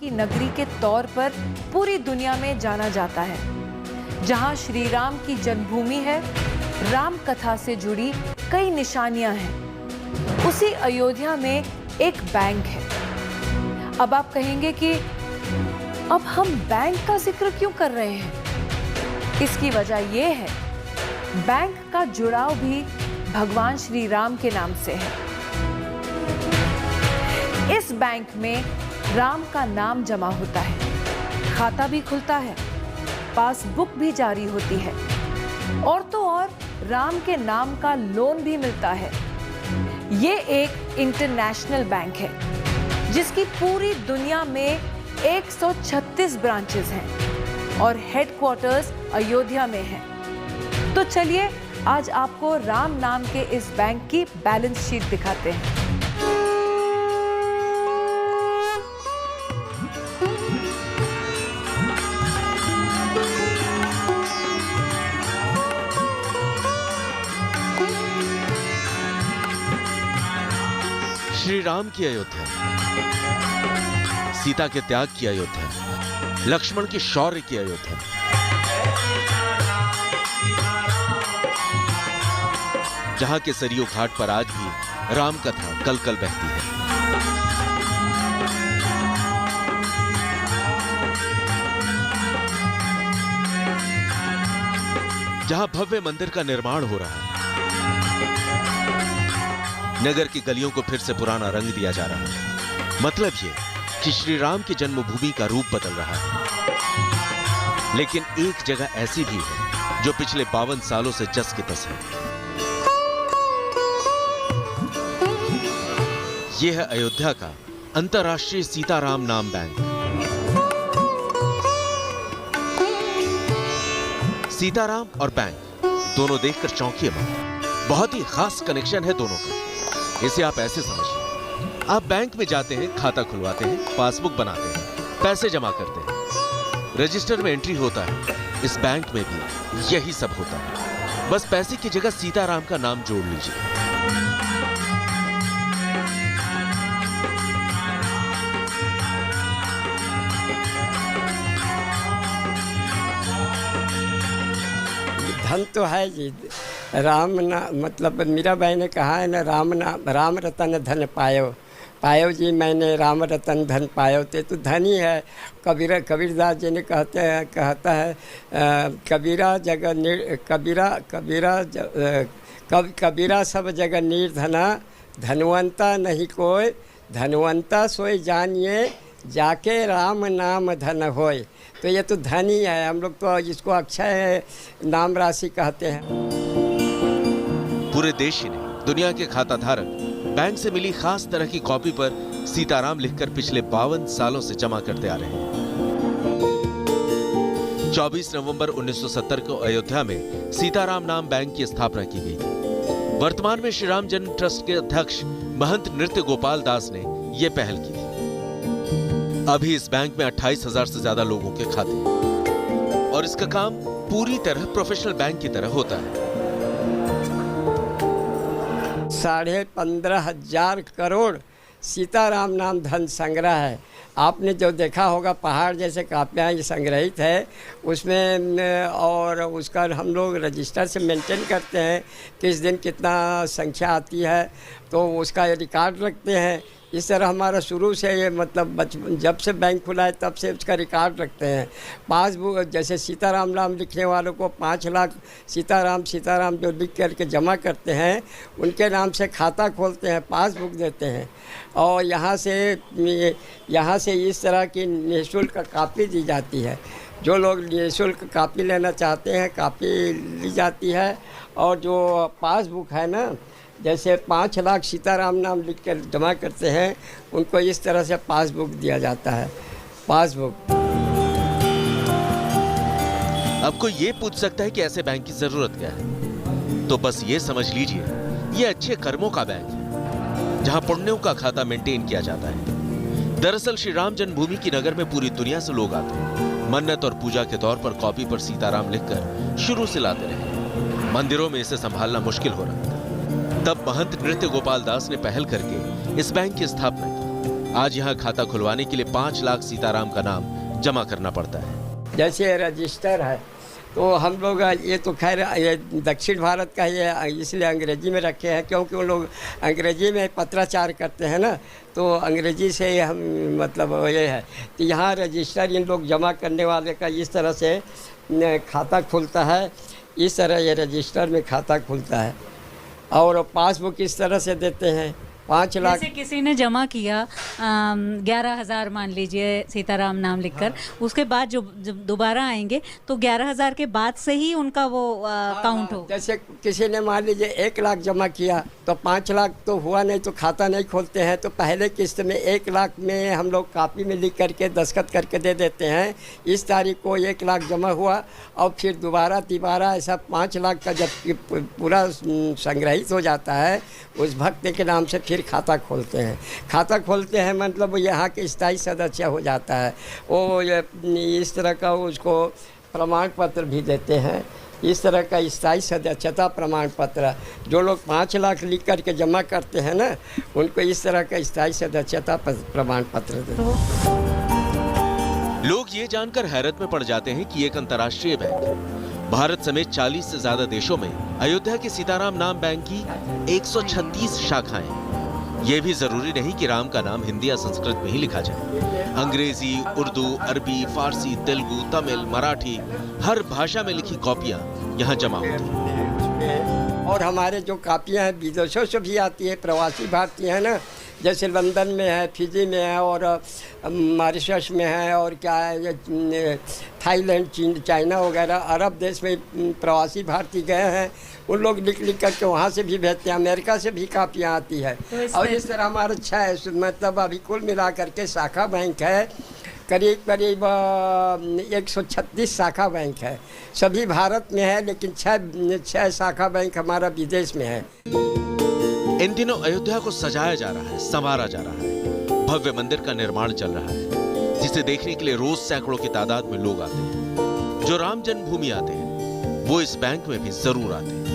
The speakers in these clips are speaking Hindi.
की नगरी के तौर पर पूरी दुनिया में जाना जाता है। जहां श्री राम की जन्मभूमि है, राम कथा से जुड़ी कई निशानियां हैं। उसी अयोध्या में एक बैंक है। अब आप कहेंगे कि अब हम बैंक का जिक्र क्यों कर रहे हैं? इसकी वजह यह है, बैंक का जुड़ाव भी भगवान श्री राम के नाम से है। इस बैंक में राम का नाम जमा होता है, खाता भी खुलता है, पासबुक भी जारी होती है और तो और राम के नाम का लोन भी मिलता है। ये एक इंटरनेशनल बैंक है जिसकी पूरी दुनिया में 136 ब्रांचेस हैं और हेडक्वार्टर्स अयोध्या में है। तो चलिए आज आपको राम नाम के इस बैंक की बैलेंस शीट दिखाते हैं। श्री राम की अयोध्या, सीता के त्याग की अयोध्या, लक्ष्मण की शौर्य की अयोध्या, जहां के सरयू घाट पर आज भी राम कथा कल कल बहती है। जहां भव्य मंदिर का निर्माण हो रहा है, नगर की गलियों को फिर से पुराना रंग दिया जा रहा है। मतलब ये कि श्री राम की जन्मभूमि का रूप बदल रहा है। लेकिन एक जगह ऐसी भी है जो पिछले 52 सालों से जस की तस है। यह है अयोध्या का अंतर्राष्ट्रीय सीताराम नाम बैंक। सीताराम और बैंक दोनों देखकर चौंकिए मत। बहुत ही खास कनेक्शन है दोनों का। इसे आप ऐसे समझिए, आप बैंक में जाते हैं, खाता खुलवाते हैं, पासबुक बनाते हैं, पैसे जमा करते हैं, रजिस्टर में एंट्री होता है। इस बैंक में भी यही सब होता है, बस पैसे की जगह सीताराम का नाम जोड़ लीजिए। धन तो है जी, राम ना मतलब मीराबाई ने कहा है ना, राम रतन धन पायो पायो जी, मैंने राम रतन धन पायो। तो धन ही है। कबीरदास जी ने कहता है कबीरा सब जगह निर्धना, धनवंता नहीं कोई, धनवंता सोई जानिए, जाके राम नाम धन होय। तो ये तो धन ही है। हम लोग तो जिसको अक्षय नाम राशि कहते हैं। पूरे देश ही नहीं, दुनिया के खाता धारक बैंक से मिली खास तरह की कॉपी पर सीताराम लिखकर पिछले 52 सालों से जमा करते आ रहे हैं। 24 नवंबर 1970 को अयोध्या में सीताराम नाम बैंक की स्थापना की गई थी। वर्तमान में श्री राम जन्म ट्रस्ट के अध्यक्ष महंत नृत्य गोपाल दास ने यह पहल की थी। अभी इस बैंक में 28,000 से ज्यादा लोगों के खाते और इसका काम पूरी तरह प्रोफेशनल बैंक की तरह होता है। 15,500 करोड़ सीताराम नाम धन संग्रह है। आपने जो देखा होगा पहाड़ जैसे कापियाँ संग्रहित है उसमें, और उसका हम लोग रजिस्टर से मेंटेन करते हैं किस दिन कितना संख्या आती है, तो उसका रिकॉर्ड रखते हैं। इस तरह हमारा शुरू से ये मतलब जब से बैंक खुला है तब से उसका रिकॉर्ड रखते हैं। पासबुक जैसे सीताराम नाम लिखने वालों को 5 लाख सीताराम जो लिख करके जमा करते हैं, उनके नाम से खाता खोलते हैं, पासबुक देते हैं। और यहाँ से इस तरह की निःशुल्क कापी दी जाती है। जो लोग निःशुल्क कापी लेना चाहते हैं, कापी ली जाती है। और जो पासबुक है ना, जैसे 5 लाख सीताराम नाम लिख कर जमा करते हैं, उनको इस तरह से पासबुक दिया जाता है। पासबुक। अब कोई ये पूछ सकता है कि ऐसे बैंक की जरूरत क्या है, तो बस ये समझ लीजिए, ये अच्छे कर्मों का बैंक है जहां पुण्यों का खाता मेंटेन किया जाता है। दरअसल श्री राम जन्मभूमि की नगर में पूरी दुनिया से लोग आते हैं। मन्नत और पूजा के तौर पर कॉपी पर सीताराम लिखकर शुरू से लाते रहे। मंदिरों में इसे संभालना मुश्किल हो रहा था। तब महंत नृत्य गोपाल दास ने पहल करके इस बैंक की स्थापना की। आज यहाँ खाता खुलवाने के लिए 5 लाख सीताराम का नाम जमा करना पड़ता है। जैसे रजिस्टर है तो हम लोग ये तो खैर ये दक्षिण भारत का ये इसलिए अंग्रेजी में रखे हैं क्योंकि वो लोग अंग्रेजी में पत्राचार करते हैं ना, तो अंग्रेजी से हम मतलब ये है। तो यहाँ रजिस्टर इन लोग जमा करने वाले का इस तरह से खाता खुलता है, इस तरह ये रजिस्टर में खाता खुलता है। और पासबुक इस तरह से देते हैं 5 लाख। जैसे किसी ने जमा किया 11,000 मान लीजिए सीताराम नाम लिखकर, उसके बाद जो दोबारा आएंगे तो 11,000 के बाद से ही उनका वो काउंट हो। जैसे किसी ने मान लीजिए 1 लाख जमा किया तो 5 लाख तो हुआ नहीं, तो खाता नहीं खोलते हैं। तो पहले किस्त में 1 लाख में हम लोग कापी में लिख करके दस्तखत करके दे देते हैं, इस तारीख को 1 लाख जमा हुआ। और फिर दोबारा तिबारा ऐसा 5 लाख का जब पूरा संग्रहित हो जाता है उस भक्त के नाम से फिर खाता खोलते हैं। खाता खोलते हैं मतलब यहाँ के स्थायी सदस्य हो जाता है। वो इस तरह का उसको प्रमाण पत्र भी देते हैं, इस तरह का स्थायी सदस्यता प्रमाण पत्र। जो लोग 5 लाख लिख करके जमा करते हैं ना, उनको इस तरह का स्थायी सदस्यता प्रमाण पत्र देते हैं। लोग ये जानकर हैरत में पड़ जाते हैं कि एक अंतर्राष्ट्रीय बैंक भारत समेत 40 से ज्यादा देशों में अयोध्या के सीताराम नाम बैंक की 136 शाखाएं। ये भी जरूरी नहीं कि राम का नाम हिंदी या संस्कृत में ही लिखा जाए। अंग्रेजी, उर्दू, अरबी, फारसी, तेलुगु, तमिल, मराठी हर भाषा में लिखी कॉपियां यहाँ जमा होती हैं। और हमारे जो कापियां हैं विदेशों से भी आती है, प्रवासी भारतीय है ना, जैसे लंदन में है, फिजी में है और मॉरिशस में है और क्या है थाईलैंड, चीन, चाइना वगैरह अरब देश में प्रवासी भारतीय गए हैं। उन लोग लिख लिख करके वहाँ से भी भेजते हैं, अमेरिका से भी कापियाँ आती है। और इस तरह हमारा अच्छा है, मतलब अभी कुल मिला करके शाखा बैंक है करीब करीब 136 शाखा बैंक है। सभी भारत में है लेकिन 6 शाखा बैंक हमारा विदेश में है। इन दिनों अयोध्या को सजाया जा रहा है, संवारा जा रहा है। भव्य मंदिर का निर्माण चल रहा है जिसे देखने के लिए रोज सैकड़ों की तादाद में लोग आते हैं। जो राम जन्मभूमि आते हैं वो इस बैंक में भी जरूर आते हैं।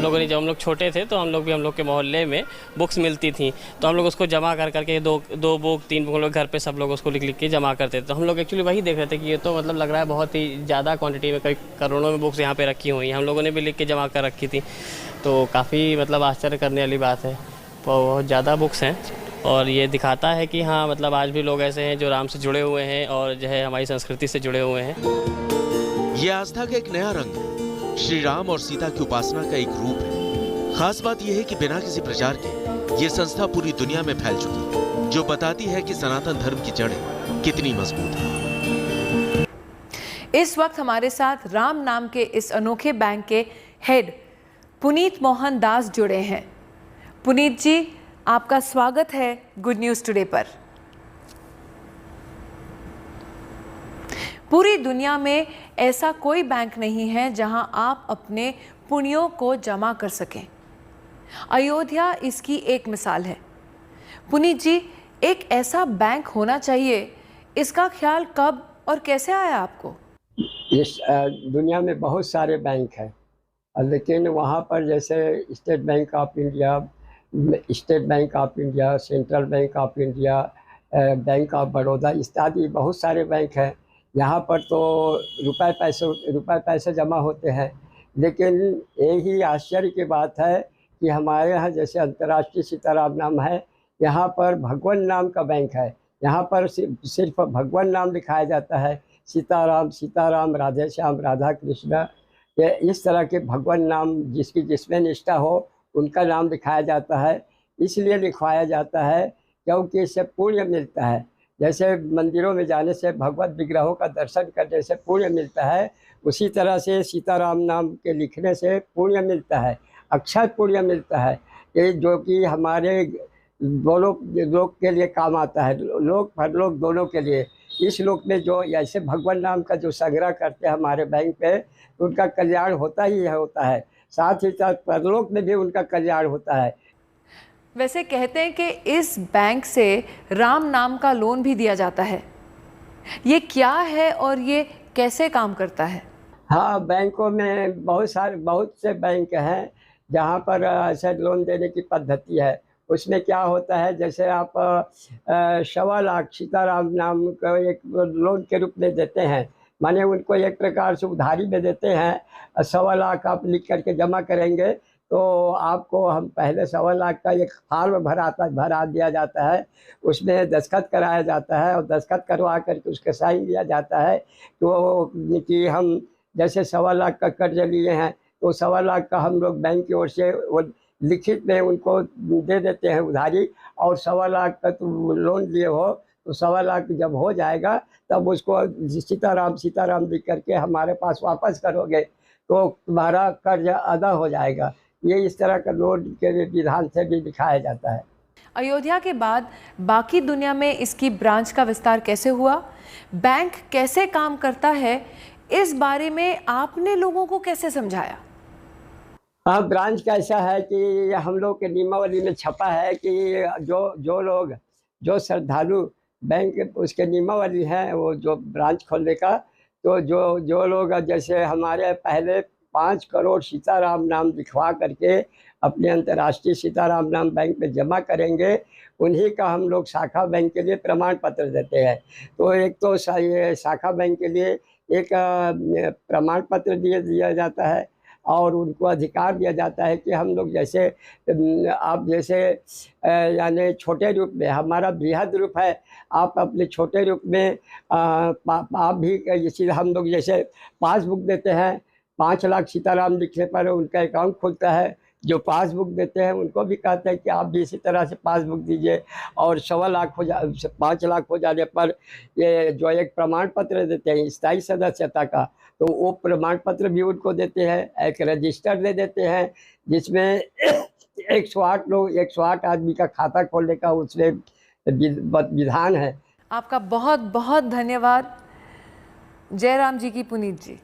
लोगों ने जब हम लोग छोटे थे तो हम लोग के मोहल्ले में बुक्स मिलती थी, तो हम लोग उसको जमा कर करके दो बुक 3 बुक लोग घर पे सब लोग उसको लिख लिख के जमा करते थे। तो हम लोग एक्चुअली वही देख रहे थे कि ये तो मतलब लग रहा है बहुत ही ज़्यादा क्वांटिटी में, कई करोड़ों में बुक्स यहाँ पे रखी हुई हैं। हम लोगों ने भी लिख के जमा कर रखी थी, तो काफ़ी मतलब आश्चर्य करने वाली बात है। बहुत ज़्यादा बुक्स हैं और ये दिखाता है कि हाँ मतलब आज भी लोग ऐसे हैं जो राम से जुड़े हुए हैं और जो है हमारी संस्कृति से जुड़े हुए हैं। ये आस्था का एक नया रंग है। श्री राम और सीता की उपासना का एक रूप है। खास बात यह है कि बिना किसी प्रचार के ये संस्था पूरी दुनिया में फैल चुकी है, जो बताती है कि सनातन धर्म की जड़ें कितनी मजबूत हैं। इस वक्त हमारे साथ राम नाम के इस अनोखे बैंक के हेड पुनीत मोहन दास जुड़े हैं। पुनीत जी, आपका स्वागत है गुड न्यूज़ टुडे पर। पूरी दुनिया में ऐसा कोई बैंक नहीं है जहां आप अपने पुण्यों को जमा कर सकें। अयोध्या इसकी एक मिसाल है। पुनीत जी, एक ऐसा बैंक होना चाहिए, इसका ख्याल कब और कैसे आया आपको? इस दुनिया में बहुत सारे बैंक हैं, लेकिन वहाँ पर जैसे state bank of India, central bank of India, bank of Baroda इत्यादि बहुत सारे बैंक हैं। यहाँ पर तो रुपए पैसे जमा होते हैं। लेकिन यही आश्चर्य की बात है कि हमारे यहाँ जैसे अंतर्राष्ट्रीय सीताराम नाम है, यहाँ पर भगवान नाम का बैंक है। यहाँ पर सिर्फ भगवान नाम लिखाया जाता है, सीताराम सीताराम, राधे श्याम राधा कृष्ण, ये इस तरह के भगवान नाम जिसमें निष्ठा हो उनका नाम लिखाया जाता है। इसलिए लिखवाया जाता है क्योंकि इससे पुण्य मिलता है। जैसे मंदिरों में जाने से भगवत विग्रहों का दर्शन करने से पुण्य मिलता है, उसी तरह से सीताराम नाम के लिखने से पुण्य मिलता है, अक्षय पुण्य मिलता है, ये जो कि हमारे दोनों लोग के लिए काम आता है, लोक परलोक दोनों के लिए। इस लोक में जो ऐसे भगवान नाम का जो संग्रह करते हैं हमारे बैंक पे, तो उनका कल्याण होता ही होता है, साथ ही साथ परलोक में भी उनका कल्याण होता है। वैसे कहते हैं कि इस बैंक से राम नाम का लोन भी दिया जाता है, ये क्या है और ये कैसे काम करता है? हाँ, बैंकों में बहुत से बैंक हैं जहाँ पर ऐसे लोन देने की पद्धति है। उसमें क्या होता है, जैसे आप 1.25 लाख सीताराम नाम का एक लोन के रूप में देते हैं, माने उनको एक प्रकार से उधारी में देते हैं। 1.25 लाख आप लिख करके जमा करेंगे तो आपको हम पहले 1.25 लाख का एक फॉर्म भरा दिया जाता है, उसमें दस्तखत कराया जाता है और दस्तखत करवा करके उसका साइन दिया जाता है तो कि हम जैसे 1.25 लाख का कर्ज लिए हैं तो 1.25 लाख का हम लोग बैंक की ओर से वो लिखित में उनको दे देते हैं उधारी, और 1.25 लाख का तुम लोन लिए हो तो 1.25 लाख जब हो जाएगा तब उसको सीताराम सीताराम लिख करके हमारे पास वापस करोगे तो तुम्हारा कर्ज अदा हो जाएगा। ये इस तरह का लोन के विधान से भी दिखाया जाता है। अयोध्या के बाद बाकी दुनिया में इसकी ब्रांच का विस्तार कैसे हुआ, बैंक कैसे काम करता है, इस बारे में आपने लोगों को कैसे समझाया? हाँ, ब्रांच कैसा है कि हम लोग के नियमावली में छपा है कि जो श्रद्धालु बैंक उसके नियमावली है वो जो ब्रांच खोलने का, तो जो लोग जैसे हमारे पहले 5 करोड़ सीताराम नाम लिखवा करके अपने अंतर्राष्ट्रीय सीताराम नाम बैंक में जमा करेंगे, उन्हीं का हम लोग शाखा बैंक के लिए प्रमाण पत्र देते हैं। तो एक तो ये शाखा बैंक के लिए एक प्रमाण पत्र दिया जाता है और उनको अधिकार दिया जाता है कि हम लोग जैसे आप जैसे यानी छोटे रूप में, हमारा बृहद रूप है, आप अपने छोटे रूप में आप भी जैसे हम लोग जैसे पासबुक देते हैं, 5 लाख सीताराम लिखने पर उनका अकाउंट खुलता है। जो पासबुक देते हैं उनको भी कहते हैं कि आप भी इसी तरह से पासबुक दीजिए, और 1.25 लाख 5 लाख हो जाने पर ये जो एक प्रमाण पत्र देते हैं स्थायी सदस्यता का, तो वो प्रमाण पत्र भी उनको देते हैं। एक रजिस्टर दे देते हैं जिसमें 108 आदमी का खाता खोलने का उसमें विधान है। आपका बहुत बहुत धन्यवाद जयराम जी की पुनीत जी।